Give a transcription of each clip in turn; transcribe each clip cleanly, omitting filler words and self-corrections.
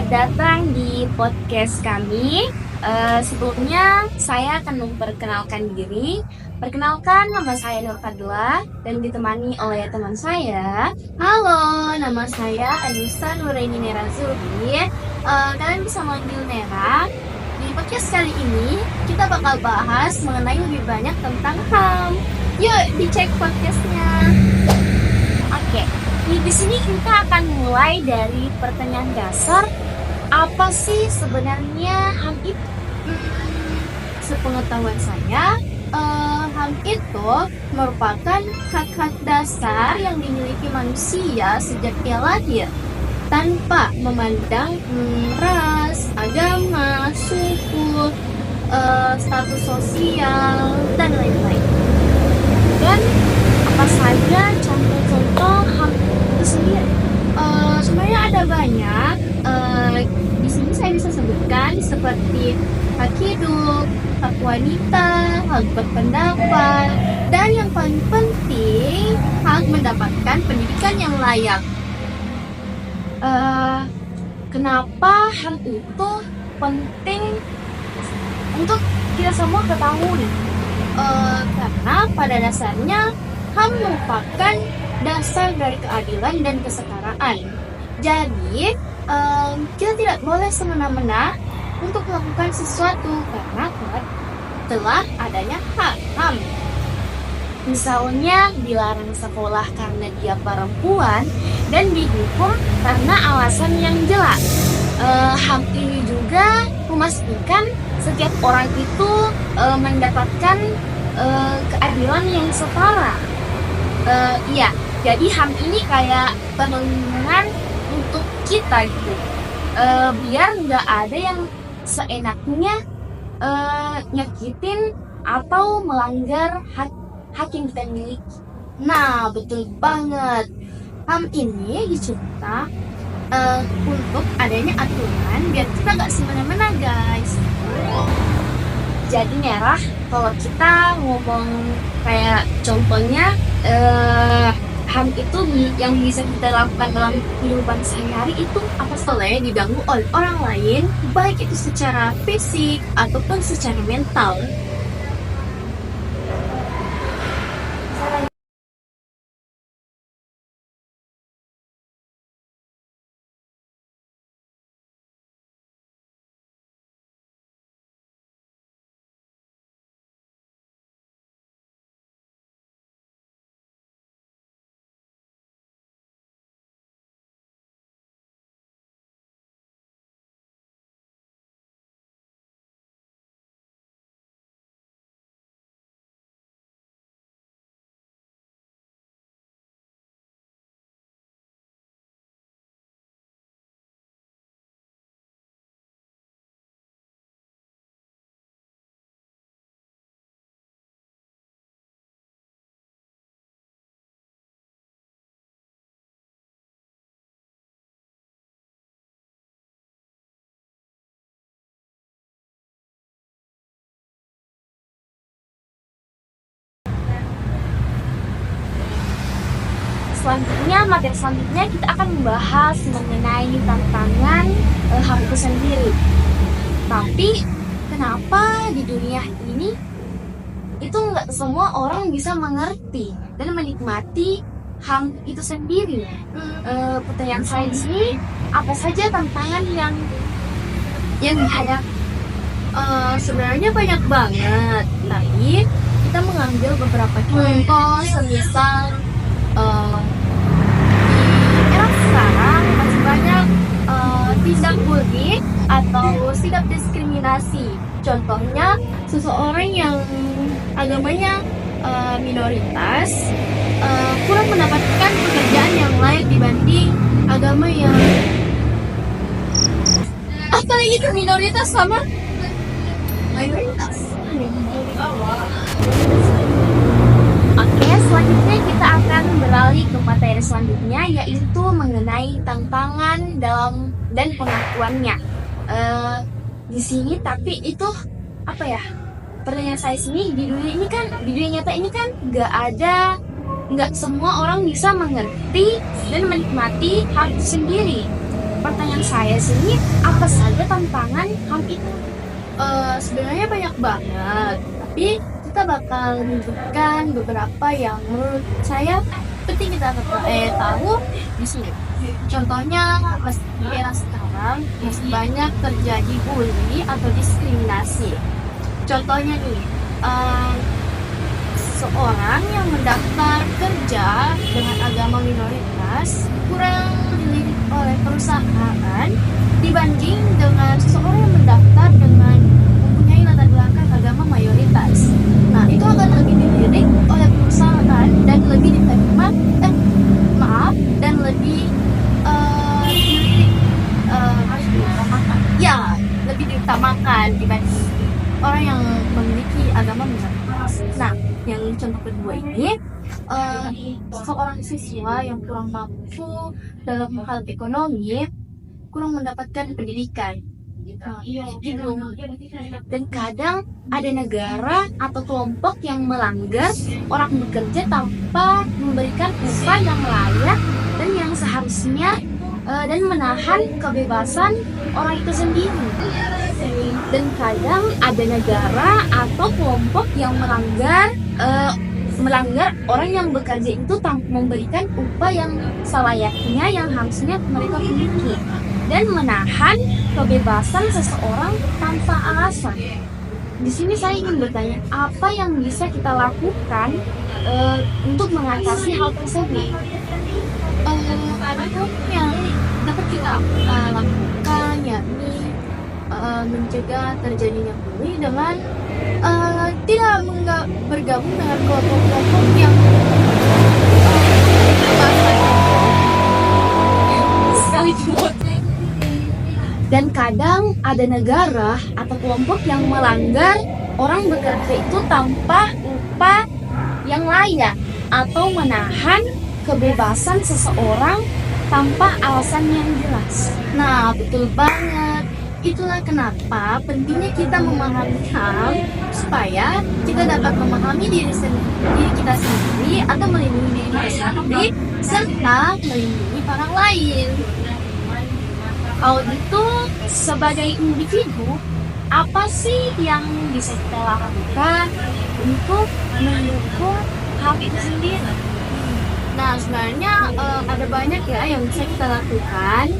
datang di podcast kami. Sebelumnya saya akan memperkenalkan diri. Perkenalkan, nama saya Nur Fadla dan ditemani oleh teman saya. Halo, nama saya Anissa Nuraini Nera Zulfi. Kalian bisa manggil Nera. Di podcast kali ini kita bakal bahas mengenai lebih banyak tentang HAM. Yuk dicek podcastnya. Oke, di sini kita akan mulai dari pertanyaan dasar. Apa sih sebenarnya HAM itu? Sepengetahuan saya, HAM itu merupakan hak-hak dasar yang dimiliki manusia sejak ia lahir, tanpa memandang ras, agama, suku, status sosial, dan lain-lain. Dan apa saja contoh-contoh HAM itu sendiri? Sebenarnya ada banyak. Di sini saya bisa sebutkan seperti hak hidup, hak wanita, hak berpendapat, dan yang paling penting, hak mendapatkan pendidikan yang layak. Kenapa HAM itu penting untuk kita semua ketahui? Karena pada dasarnya HAM merupakan dasar dari keadilan dan kesetaraan. Jadi, kita tidak boleh semena-mena untuk melakukan sesuatu karena telah adanya HAM. Misalnya dilarang sekolah karena dia perempuan dan dihukum karena alasan yang jelas. HAM ini juga memastikan setiap orang itu mendapatkan keadilan yang setara. Iya, jadi HAM ini kayak perlindungan untuk kita gitu. Biar nggak ada yang seenaknya nyakitin atau melanggar hak yang kita miliki. Nah, betul banget. HAM ini dicipta untuk adanya aturan biar kita nggak semena-mena, guys. Jadi Merah, kalau kita ngomong kayak contohnya HAM itu yang bisa kita lakukan dalam kehidupan sehari-hari itu apa boleh diganggu oleh orang lain, baik itu secara fisik ataupun secara mental. Materi selanjutnya kita akan membahas mengenai tantangan HAM itu sendiri. Tapi kenapa di dunia ini itu nggak semua orang bisa mengerti dan menikmati HAM itu sendiri? Pertanyaan saya di sini, apa saja tantangan yang dihadapi? Sebenarnya banyak banget, tapi kita mengambil beberapa contoh, semisal di era sekarang masih banyak tindak bullying atau sikap diskriminasi. Contohnya seseorang yang agamanya minoritas kurang mendapatkan pekerjaan yang layak dibanding agama yang apalagi itu minoritas sama mayoritas. Oke, selanjutnya kita akan beralih ke materi selanjutnya, yaitu mengenai tantangan dalam dan pengakuannya. Di sini tapi itu apa ya? Pertanyaan saya sini di dunia nyata ini kan nggak semua orang bisa mengerti dan menikmati hal itu sendiri. pertanyaan saya sih, apa saja tantangan HAM itu? Sebenarnya banyak banget, tapi kita bakal menunjukkan beberapa yang menurut saya penting kita tahu di sini. Contohnya, meski di era sekarang masih banyak terjadi bully atau diskriminasi. Contohnya nih, eh, seorang yang mendaftar kerja dengan agama minoritas kurang dilirik oleh perusahaan dibanding dengan seseorang yang mendaftar dengan mempunyai latar belakang agama mayoritas. Nah, itu akan lebih dilirik oleh perusahaan dan lebih diterima, dan lebih dilirik, ya, lebih diutamakan dibanding orang yang memiliki agama minoritas. Nah, yang contoh kedua ini, seorang siswa yang kurang mampu dalam hal ekonomi kurang mendapatkan pendidikan. Nah, gitu. Dan kadang ada negara atau kelompok yang melanggar orang bekerja tanpa memberikan upah yang layak dan yang seharusnya, dan menahan kebebasan orang itu sendiri. Dan kadang ada negara atau kelompok yang melanggar orang yang bekerja itu tanpa memberikan upah yang selayaknya yang harusnya mereka miliki dan menahan kebebasan seseorang tanpa alasan. Di sini saya ingin bertanya, apa yang bisa kita lakukan untuk mengatasi hal tersebut? Ada yang dapat kita lakukan, yakni mencegah terjadinya bully dengan tidak bergabung dengan kelompok-kelompok yang Dan kadang ada negara atau kelompok yang melanggar orang bekerja itu tanpa upah yang layak atau menahan kebebasan seseorang tanpa alasan yang jelas. Nah, betul banget. Itulah kenapa pentingnya kita memahami HAM supaya kita dapat memahami diri kita sendiri atau melindungi diri kita sendiri serta melindungi orang lain. Kalau gitu, sebagai individu, apa sih yang bisa kita lakukan untuk mendukung HAM itu sendiri? Nah, sebenarnya ada banyak ya yang bisa kita lakukan,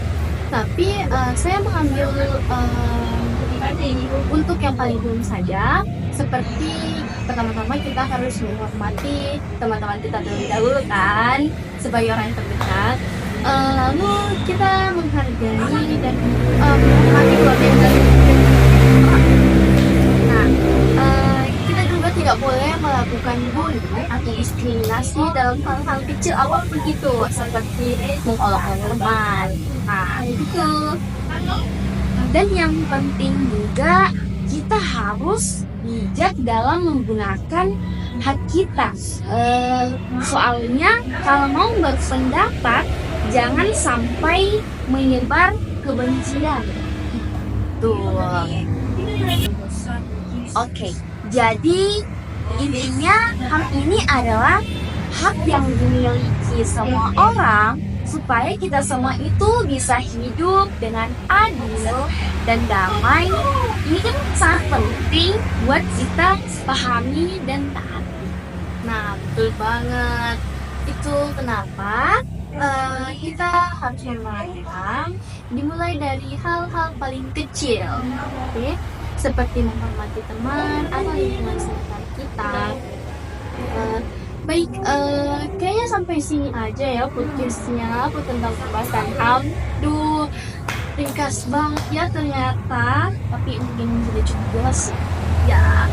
tapi saya mengambil untuk yang paling umum saja, seperti pertama-tama kita harus menghormati teman-teman kita terlebih dahulu kan, sebagai orang yang terdekat. Lalu kita menghargai dan menghormati keluarga yang dari. Nah, kita juga tidak boleh melakukan bully atau diskriminasi dalam hal-hal kecil apapun itu, seperti mengolok-olok teman. Nah, itu. Dan yang penting juga, kita harus bijak dalam menggunakan hak kita. Soalnya kalau mau berpendapat, jangan sampai menyebar kebencian. Tuh. Oke, jadi intinya HAM ini adalah hak yang dimiliki semua orang supaya kita semua itu bisa hidup dengan adil dan damai. Ini kan sangat penting buat kita pahami dan taati. Nah, betul banget. Itu kenapa kita harus memahami HAM dimulai dari hal-hal paling kecil, oke? Seperti menghormati teman atau lingkungan sekitar kita. Baik, kayaknya sampai sini aja ya podcastnya aku tentang pembahasan HAM. Duh, ringkas banget ya ternyata, tapi mungkin sudah cukup jelas ya.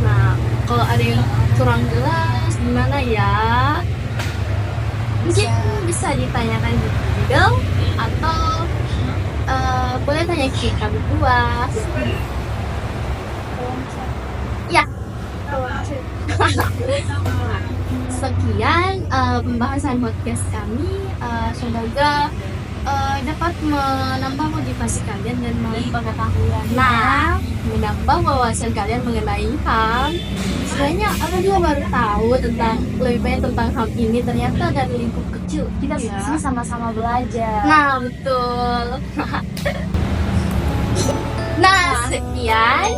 Nah, kalau ada yang kurang jelas gimana ya? Mungkin bisa ditanyakan di Google atau boleh tanya ke kami berdua. Ya. Sekian pembahasan podcast kami. Semoga dapat menambah motivasi kalian dan pengetahuan. Nah, Menambah wawasan kalian mengenai HAM. Sebenarnya aku juga baru tahu lebih banyak tentang HAM ini, ternyata dari lingkup kecil kita ya. sih sama-sama belajar. Nah, betul. Nah, sekian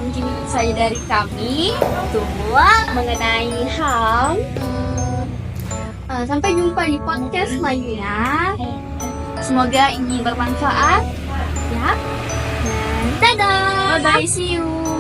mungkin itu saja dari kami mengenai HAM. Sampai jumpa di podcast selanjutnya. Semoga ini bermanfaat. Ya. Dan dadah. Bye bye, see you.